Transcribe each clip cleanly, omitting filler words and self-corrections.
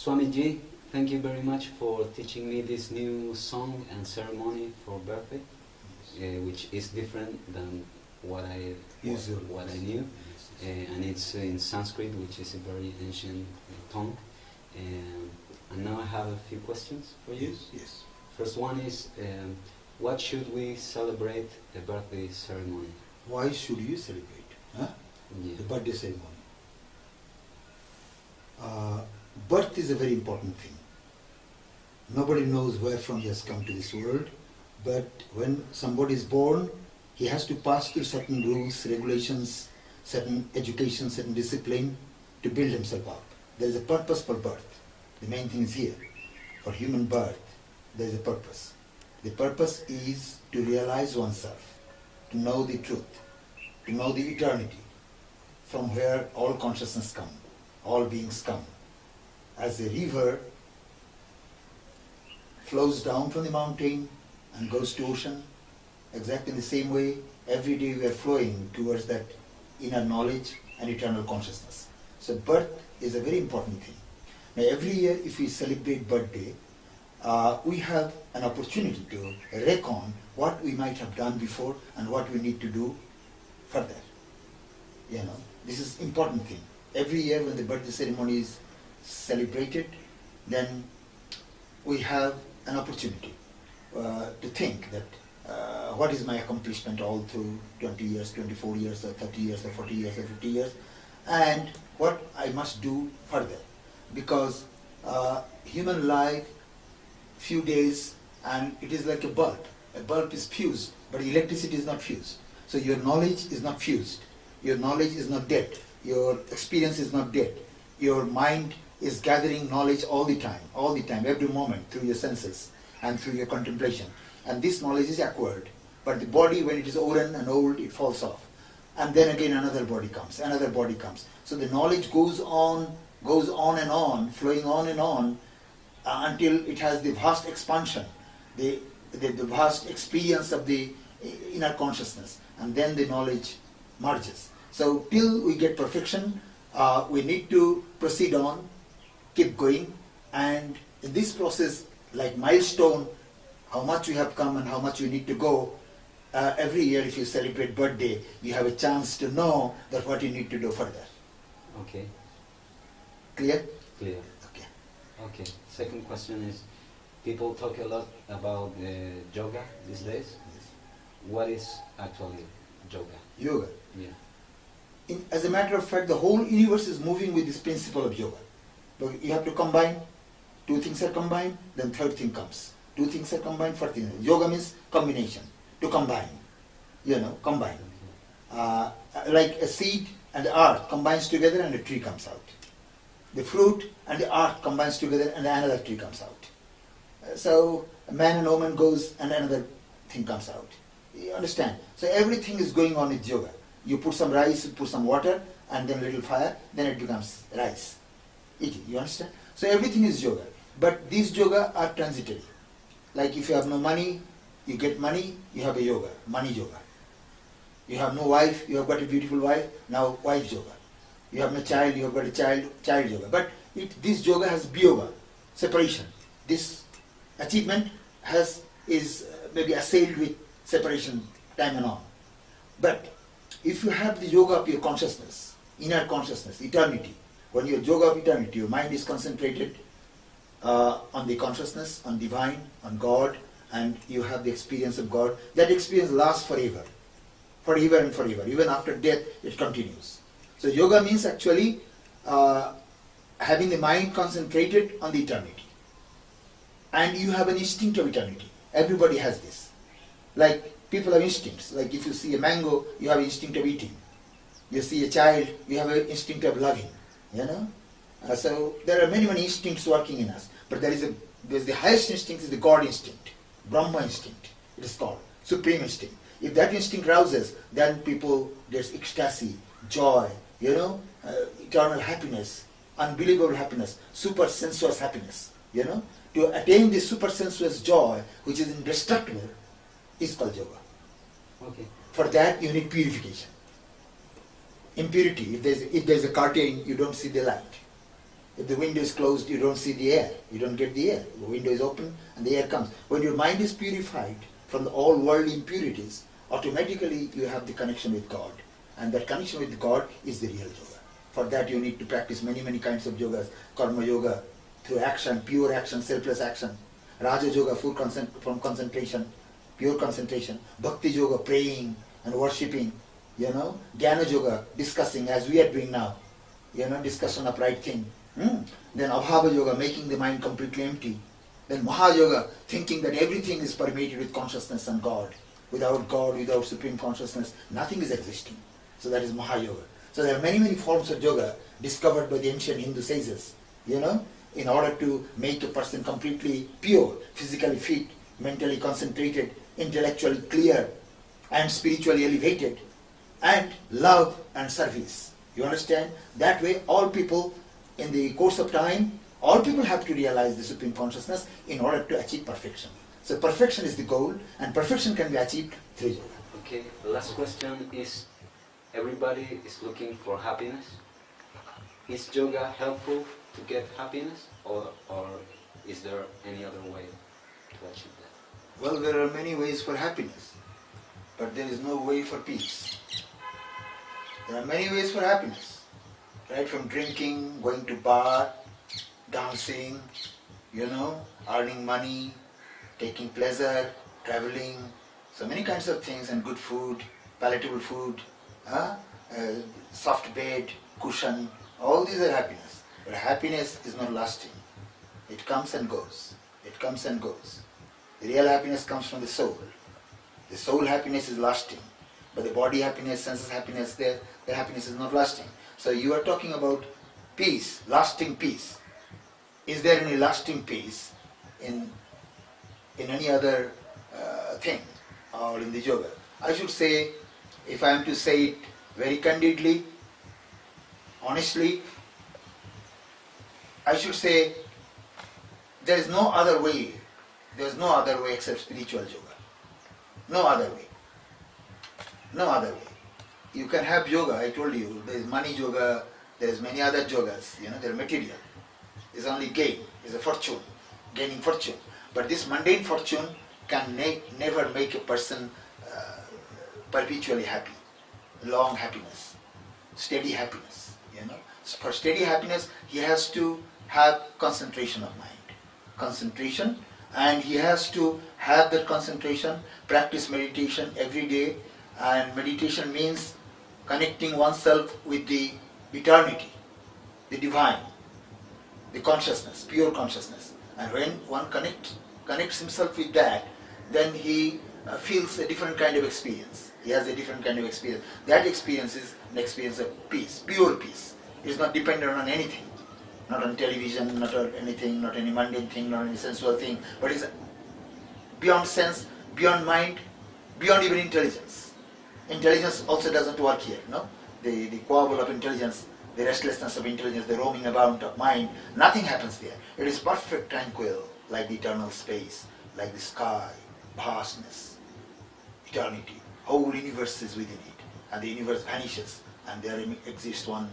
Swamiji, thank you very much for teaching me this new song and ceremony for birthday, which is different than what I knew, and it's in Sanskrit, which is a very ancient tongue. And now I have a few questions for you. Yes. First one is, what should we celebrate a birthday ceremony? Why should you celebrate the birthday ceremony? Birth is a very important thing. Nobody knows where from he has come to this world, but when somebody is born, he has to pass through certain rules, regulations, certain education, certain discipline to build himself up. There is a purpose for birth. The main thing is here. For human birth, there is a purpose. The purpose is to realize oneself, to know the truth, to know the eternity, from where all consciousness come, all beings come. As a river flows down from the mountain and goes to ocean, exactly in the same way, every day we are flowing towards that inner knowledge and eternal consciousness. So birth is a very important thing. Now every year if we celebrate birthday, we have an opportunity to reckon what we might have done before and what we need to do further. This is important thing. Every year when the birthday ceremony is celebrated, then we have an opportunity to think that what is my accomplishment all through 20 years, 24 years, or 30 years, or 40 years, or 50 years, and what I must do further. Because human life, few days, and it is like a bulb. A bulb is fused, but electricity is not fused. So your knowledge is not fused. Your knowledge is not dead. Your experience is not dead. Your mind is gathering knowledge all the time, every moment, through your senses and through your contemplation. And this knowledge is acquired. But the body, when it is old and old, it falls off. And then again another body comes, another body comes. So the knowledge goes on and on, flowing on and on, until it has the vast expansion, the vast experience of the inner consciousness. And then the knowledge merges. So till we get perfection, we need to proceed on, keep going, and in this process, like milestone, how much we have come and how much we need to go, every year if you celebrate birthday, you have a chance to know that what you need to do further. Okay. Clear? Clear. Okay. Okay. Second question is, people talk a lot about yoga these days. Yes. What is actually yoga? Yoga. Yeah. As a matter of fact, the whole universe is moving with this principle of yoga. But you have to combine, two things are combined, then third thing comes. Two things are combined, fourth thing. Yoga means combination, to combine, combine. Like a seed and the earth combines together and a tree comes out. The fruit and the earth combines together and another tree comes out. So a man and woman goes and another thing comes out. You understand? So everything is going on with yoga. You put some rice, you put some water, and then a little fire, then it becomes rice. Eating, you understand? So everything is yoga. But these yoga are transitory. Like if you have no money, you get money, you have a yoga, money yoga. You have no wife, you have got a beautiful wife, now wife yoga. You have no child, you have got a child yoga. But this yoga has biyoga, separation. This achievement is maybe assailed with separation, time and on. But if you have the yoga of your consciousness, inner consciousness, eternity, when your yoga of eternity, your mind is concentrated on the consciousness, on divine, on God, and you have the experience of God, that experience lasts forever. Forever and forever. Even after death, it continues. So yoga means actually having the mind concentrated on the eternity. And you have an instinct of eternity. Everybody has this. Like people have instincts. Like if you see a mango, you have instinct of eating. You see a child, you have an instinct of loving. So there are many instincts working in us. But there's the highest instinct is the God instinct. Brahma instinct, it is called. Supreme instinct. If that instinct rouses, then there's ecstasy, joy, eternal happiness, unbelievable happiness, super sensuous happiness. To attain this super sensuous joy, which is indestructible, is called yoga. Okay. For that, you need purification. Impurity. If there's a curtain, you don't see the light. If the window is closed, you don't see the air. You don't get the air. The window is open and the air comes. When your mind is purified from all worldly impurities, automatically you have the connection with God. And that connection with God is the real yoga. For that you need to practice many, many kinds of yogas. Karma yoga, through action, pure action, selfless action. Raja yoga, from concentration, pure concentration. Bhakti yoga, praying and worshipping. Jnana yoga, discussing as we are doing now. Discussion of right thing. Then Abhava yoga, making the mind completely empty. Then Maha yoga, thinking that everything is permeated with consciousness and God. God, without supreme consciousness, nothing is existing. So that is Maha yoga. So there are many, many forms of yoga discovered by the ancient Hindu sages, in order to make a person completely pure, physically fit, mentally concentrated, intellectually clear, and spiritually elevated, and love and service. You understand? That way, all people, in the course of time, all people have to realize the supreme consciousness in order to achieve perfection. So perfection is the goal, and perfection can be achieved through yoga. Okay, the last question is, everybody is looking for happiness. Is yoga helpful to get happiness, or is there any other way to achieve that? Well, there are many ways for happiness, but there is no way for peace. There are many ways for happiness, right from drinking, going to bar, dancing, earning money, taking pleasure, traveling, so many kinds of things, and good food, palatable food, soft bed, cushion, all these are happiness. But happiness is not lasting. It comes and goes. It comes and goes. The real happiness comes from the soul. The soul happiness is lasting. But the body happiness, senses happiness, the happiness is not lasting. So you are talking about peace, lasting peace. Is there any lasting peace in any other thing or in the yoga? I should say, if I am to say it very candidly, honestly, I should say there is no other way. There is no other way except spiritual yoga. No other way. No other way. You can have yoga, I told you, there is money yoga, there is many other yogas, they are material. It's only gain, it's a fortune, gaining fortune. But this mundane fortune can never make a person perpetually happy, long happiness, steady happiness. So for steady happiness, he has to have concentration of mind. Concentration, and he has to have that concentration, practice meditation every day, and meditation means connecting oneself with the eternity, the divine, the consciousness, pure consciousness. And when one connects himself with that, then he feels a different kind of experience. He has a different kind of experience. That experience is an experience of peace, pure peace. It is not dependent on anything, not on television, not on anything, not any mundane thing, not any sensual thing, but it's beyond sense, beyond mind, beyond even intelligence. Intelligence also doesn't work here, no? The quabble of intelligence, the restlessness of intelligence, the roaming about of mind, nothing happens there. It is perfect, tranquil, like the eternal space, like the sky, vastness, eternity. Whole universe is within it, and the universe vanishes, and there exists one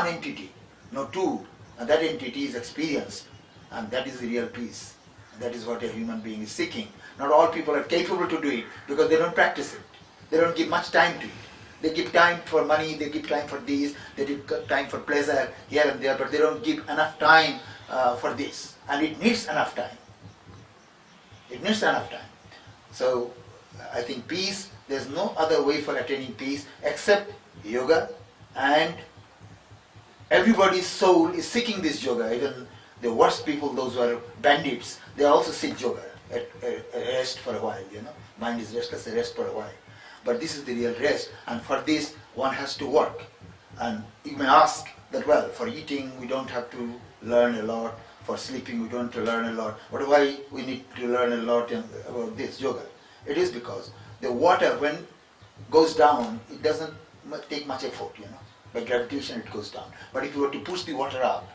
entity, no two, and that entity is experienced, and that is the real peace. That is what a human being is seeking. Not all people are capable to do it because they don't practice it. They don't give much time to it. They give time for money, they give time for this, they give time for pleasure here and there, but they don't give enough time for this. And it needs enough time. It needs enough time. So I think peace, there's no other way for attaining peace except yoga, and everybody's soul is seeking this yoga. Even the worst people, those who are bandits, they also seek yoga, at rest for a while, Mind is restless, a rest for a while. But this is the real rest, and for this one has to work. And you may ask that, well, for eating we don't have to learn a lot, for sleeping we don't have to learn a lot, but why we need to learn a lot about this yoga? It is because the water, when goes down, it doesn't take much effort, By gravitation it goes down. But if you were to push the water up,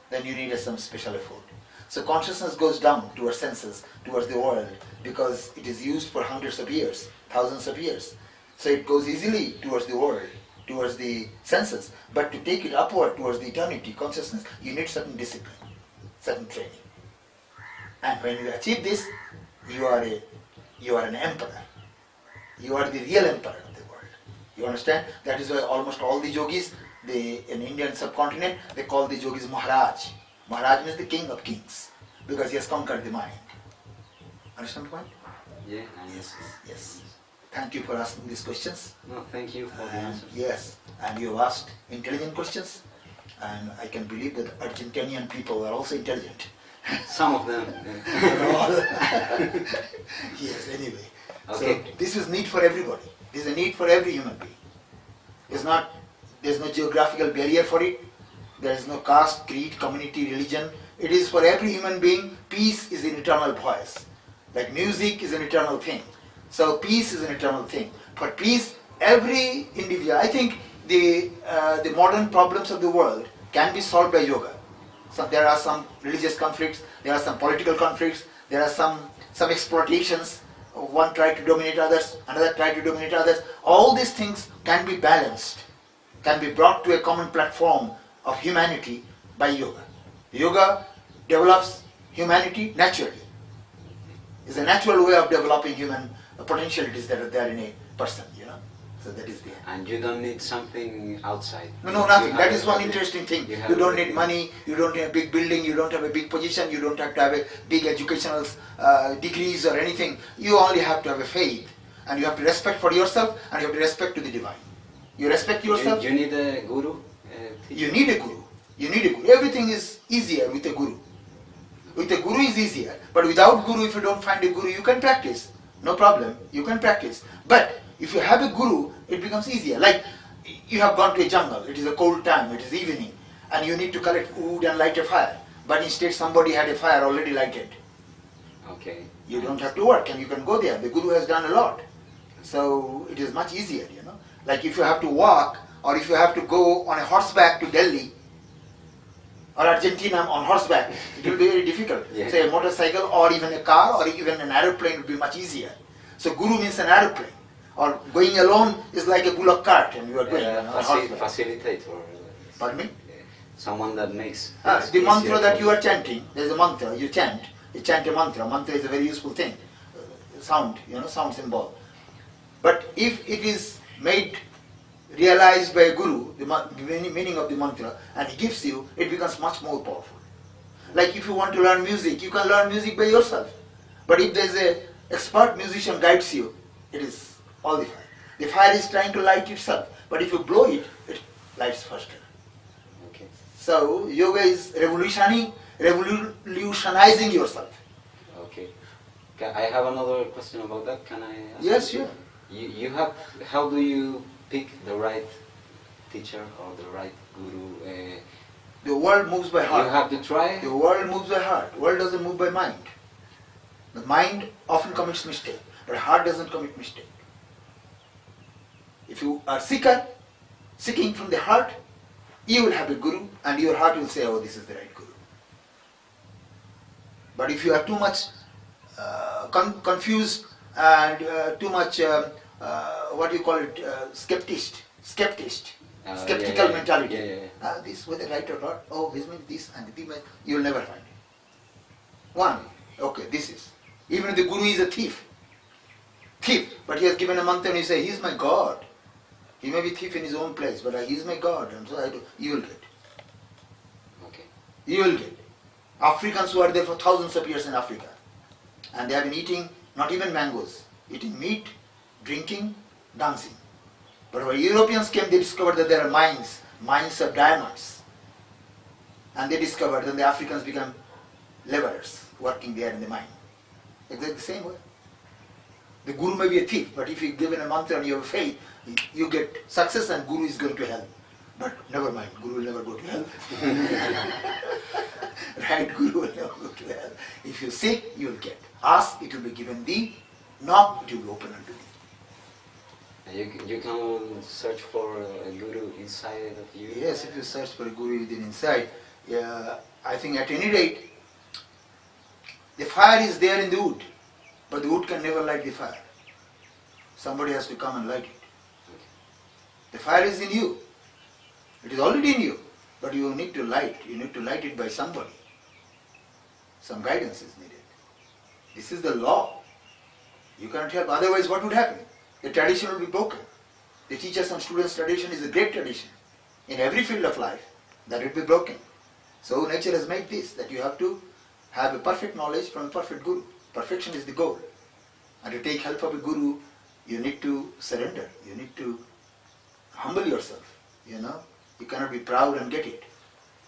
then you need some special effort. So consciousness goes down towards senses, towards the world, because it is used for hundreds of years, thousands of years. So it goes easily towards the world, towards the senses, but to take it upward towards the eternity consciousness, you need certain discipline, certain training. And when you achieve this, you are an emperor. You are the real emperor of the world. You understand? That is why almost all the yogis, in Indian subcontinent, they call the yogis Maharaj. Maharaj means the king of kings, because he has conquered the mind. Understand the point? Yeah. Yes. Thank you for asking these questions. No, thank you for the answers. Yes, and you asked intelligent questions, and I can believe that Argentinian people are also intelligent. Some of them. Yes, anyway. Okay. So this is need for everybody. This is a need for every human being. There's no geographical barrier for it. There is no caste, creed, community, religion. It is for every human being. Peace is an eternal voice. Like music is an eternal thing. So peace is an eternal thing. For peace, every individual, I think the modern problems of the world can be solved by yoga. So there are some religious conflicts, there are some political conflicts, there are some exploitations. One tried to dominate others, another tried to dominate others. All these things can be balanced, can be brought to a common platform of humanity by yoga. Yoga develops humanity naturally. It's a natural way of developing human potentialities that are there in a person, So that is the end. And you don't need something outside. No, nothing. That is one interesting thing. You don't need money, you don't need a big building, you don't have a big position, you don't have to have a big educational degrees or anything. You only have to have a faith. And you have to respect for yourself, and you have to respect to the divine. You respect yourself. You need a guru? You need a guru. You need a guru. Everything is easier with a guru. With a guru is easier. But without guru, if you don't find a guru, you can practice. No problem. You can practice. But if you have a guru, it becomes easier. Like you have gone to a jungle. It is a cold time. It is evening. And you need to collect wood and light a fire. But instead somebody had a fire already lighted. Okay. You don't have to work and you can go there. The guru has done a lot. So it is much easier, Like if you have to walk or if you have to go on a horseback to Delhi or Argentina on horseback, it will be very difficult. Yeah. Say a motorcycle or even a car or even an aeroplane would be much easier. So guru means an aeroplane. Or going alone is like a bullock cart and you are going on horseback. Facilitator. Pardon me? Someone that makes... The mantra that you are chanting, there is a mantra, you chant a mantra. Mantra is a very useful thing. Sound, sound symbol. But if it is made, realized by a guru, the meaning of the mantra, and he gives you, it becomes much more powerful. Like if you want to learn music, you can learn music by yourself. But if there is an expert musician guides you, it is all the fire. The fire is trying to light itself, but if you blow it, it lights faster. Okay. So yoga is revolutionizing yourself. Okay. I have another question about that. Can I ask? Yes, sure. You have. How do you pick the right teacher or the right guru? The world moves by heart. You have to try. The world moves by heart. The world doesn't move by mind. The mind often commits mistake, but heart doesn't commit mistake. If you are seeking from the heart, you will have a guru, and your heart will say, "Oh, this is the right guru." But if you are too much confused and too much skeptical mentality. This whether right or not? Oh, this means this and this means you will never find it. One, okay, this is. Even if the guru is a thief, but he has given a mantra and you say, he is my God. He may be thief in his own place, but he is my God, and so you will get. Okay. You will get. Africans who are there for thousands of years in Africa, and they have been eating not even mangoes, eating meat, drinking, dancing. But when Europeans came, they discovered that there are mines of diamonds. And they discovered that the Africans became laborers working there in the mine. Exactly the same way. The guru may be a thief, but if you give in a mantra and you have faith, you get success and guru is going to hell. But never mind, guru will never go to hell. Right, guru will never go to hell. If you seek, you will get. Ask, it will be given thee. Knock, it will be open unto thee. You can search for a guru inside of you? Yes, if you search for a guru within inside, I think at any rate, the fire is there in the wood, but the wood can never light the fire. Somebody has to come and light it. The fire is in you. It is already in you. But you need to light. You need to light it by somebody. Some guidance is needed. This is the law. You cannot help. Otherwise, what would happen? The tradition will be broken. The teachers and students' tradition is a great tradition. In every field of life, that will be broken. So nature has made this, that you have to have a perfect knowledge from a perfect guru. Perfection is the goal. And to take help of a guru, you need to surrender. You need to humble yourself. You cannot be proud and get it.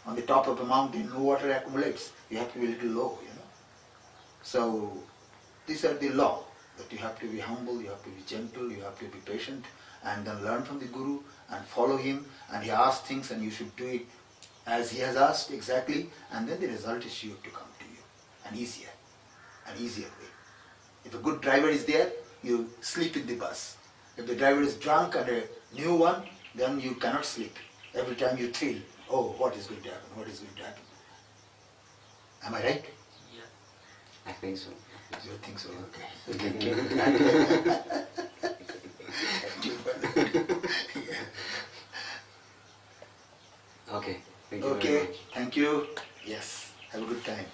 On the top of a mountain, no water accumulates. You have to be a little low, So these are the law, that you have to be humble, you have to be gentle, you have to be patient, and then learn from the guru and follow him, and he asks things and you should do it as he has asked exactly, and then the result is sure to come to you, an easier way. If a good driver is there, you sleep in the bus. If the driver is drunk and a new one, then you cannot sleep. Every time you feel, oh, what is going to happen, what is going to happen. Am I right? I think so. You think so? Okay. Thank you. Thank you for that. Okay. Thank you very Okay. much. Thank you. Yes. Have a good time.